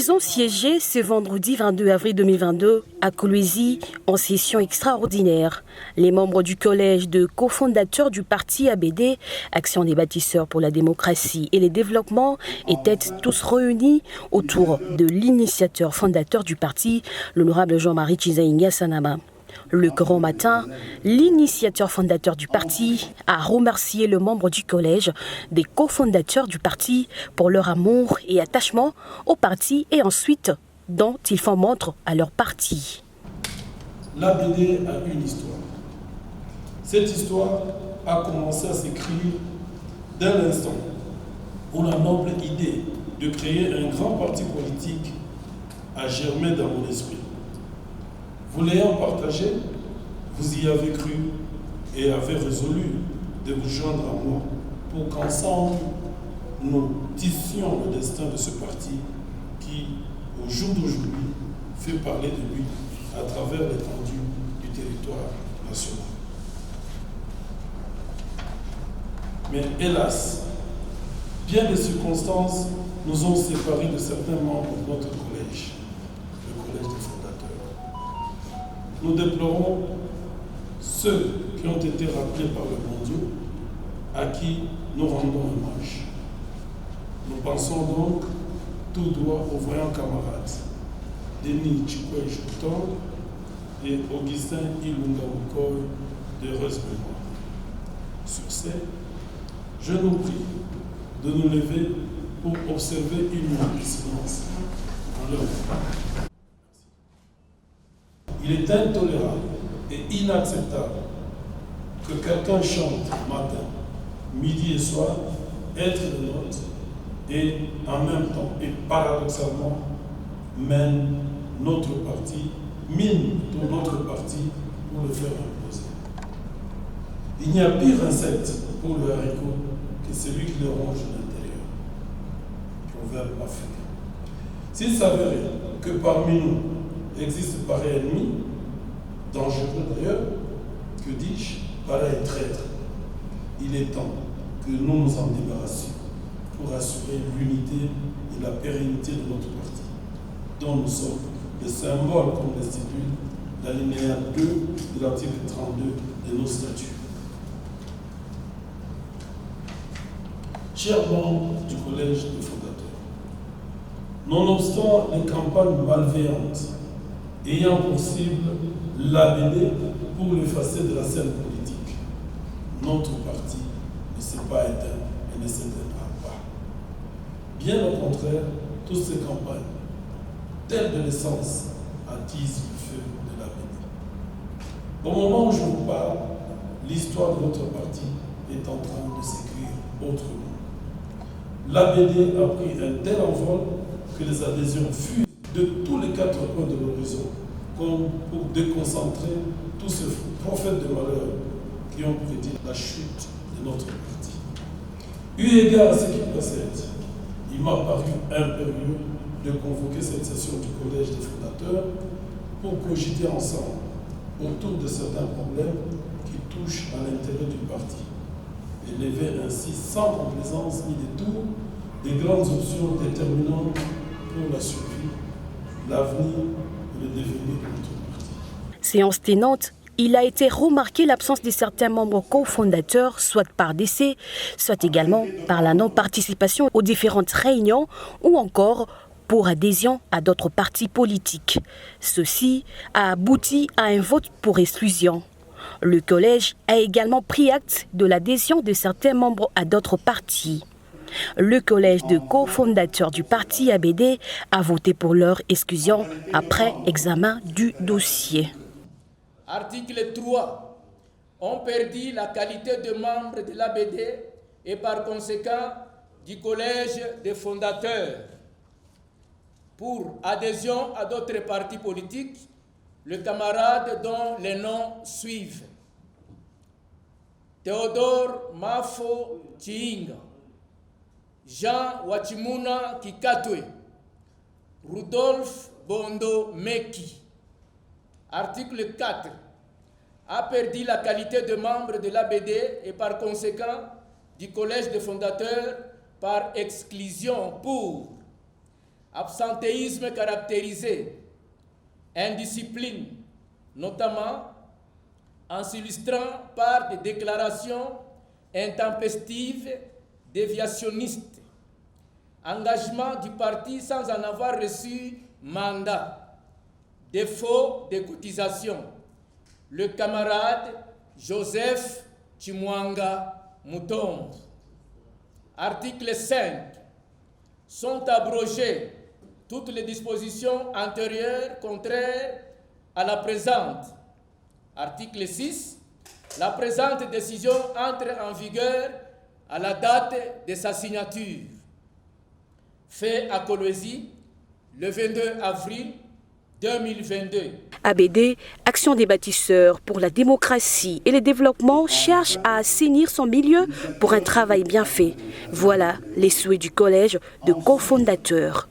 Ils ont siégé ce vendredi 22 avril 2022 à Kolwezi en session extraordinaire. Les membres du collège de cofondateurs du parti ABD, Action des bâtisseurs pour la démocratie et le développement, étaient tous réunis autour de l'initiateur fondateur du parti, l'honorable Jean-Marie Chizaïnga Sanama. Le grand matin, l'initiateur fondateur du parti a remercié le membre du collège des cofondateurs du parti pour leur amour et attachement au parti et ensuite dont ils font montre à leur parti. L'ABD a une histoire. Cette histoire a commencé à s'écrire dès l'instant où la noble idée de créer un grand parti politique a germé dans mon esprit. Vous l'ayant partagé, vous y avez cru et avez résolu de vous joindre à moi pour qu'ensemble, nous tissions le destin de ce parti qui, au jour d'aujourd'hui, fait parler de lui à travers l'étendue du territoire national. Mais hélas, bien des circonstances nous ont séparés de certains membres de notre collège, le collège des fondateurs. Nous déplorons ceux qui ont été rappelés par le bon Dieu, à qui nous rendons hommage. Nous pensons donc tout droit aux voyants camarades, Denis Chikwe Jouton et Augustin Ilunga Mukoy d'heureuse mémoire. Sur ce, je nous prie de nous lever pour observer une minute de silence en leur mémoire. Il est intolérable et inacceptable que quelqu'un chante matin, midi et soir, être le nôtre, et en même temps, et paradoxalement, mine notre parti pour le faire imposer. Il n'y a pire insecte pour le haricot que celui qui le ronge de l'intérieur. Proverbe africain. S'il s'avérait que parmi nous existe pareil ennemi, dangereux d'ailleurs, que dis-je, pareil traître, il est temps que nous nous en débarrassions pour assurer l'unité et la pérennité de notre parti, dont nous sommes le symbole, comme le stipule l'alinéa 2 de l'article 32 de nos statuts. Chers membres du collège des fondateurs, nonobstant les campagnes malveillantes ayant pour cible l'ABD pour l'effacer de la scène politique, notre parti ne s'est pas éteint et ne s'éteindra pas. Bien au contraire, toutes ces campagnes, telles de l'essence, attisent le feu de l'ABD. Au moment où je vous parle, l'histoire de notre parti est en train de s'écrire autrement. L'ABD a pris un tel envol que les adhésions fusent de tous les quatre coins de l'horizon, comme pour déconcentrer tous ces prophètes de malheur qui ont prédit la chute de notre parti. Eu égard à ce qui précède, il m'a paru impérieux de convoquer cette session du collège des fondateurs pour cogiter ensemble autour de certains problèmes qui touchent à l'intérêt du parti et lever ainsi sans complaisance ni détour des grandes options déterminantes pour la survie, l'avenir et le devenir de notre parti. Séance tenante, il a été remarqué l'absence de certains membres cofondateurs, soit par décès, soit également par la non-participation aux différentes réunions ou encore pour adhésion à d'autres partis politiques. Ceci a abouti à un vote pour exclusion. Le collège a également pris acte de l'adhésion de certains membres à d'autres partis. Le collège de cofondateurs du parti ABD a voté pour leur exclusion après examen du dossier. Article 3. On perdit la qualité de membre de l'ABD et par conséquent du collège des fondateurs. Pour adhésion à d'autres partis politiques, le camarade dont les noms suivent: Théodore Mafo Chiinga, Jean Wachimuna Kikatwe, Rudolphe Bondo Meki. Article 4. A perdu la qualité de membre de l'ABD et par conséquent du collège des fondateurs par exclusion pour absentéisme caractérisé, indiscipline, notamment en s'illustrant par des déclarations intempestives, déviationnistes, engagement du parti sans en avoir reçu mandat, défaut de cotisation. Le camarade Joseph Chimwanga Mutombo. Article 5. Sont abrogées toutes les dispositions antérieures contraires à la présente. Article 6. La présente décision entre en vigueur à la date de sa signature. Fait à Kolwezi le 22 avril 2022. ABD, Action des bâtisseurs pour la démocratie et le développement, cherche à assainir son milieu pour un travail bien fait. Voilà les souhaits du collège de cofondateurs.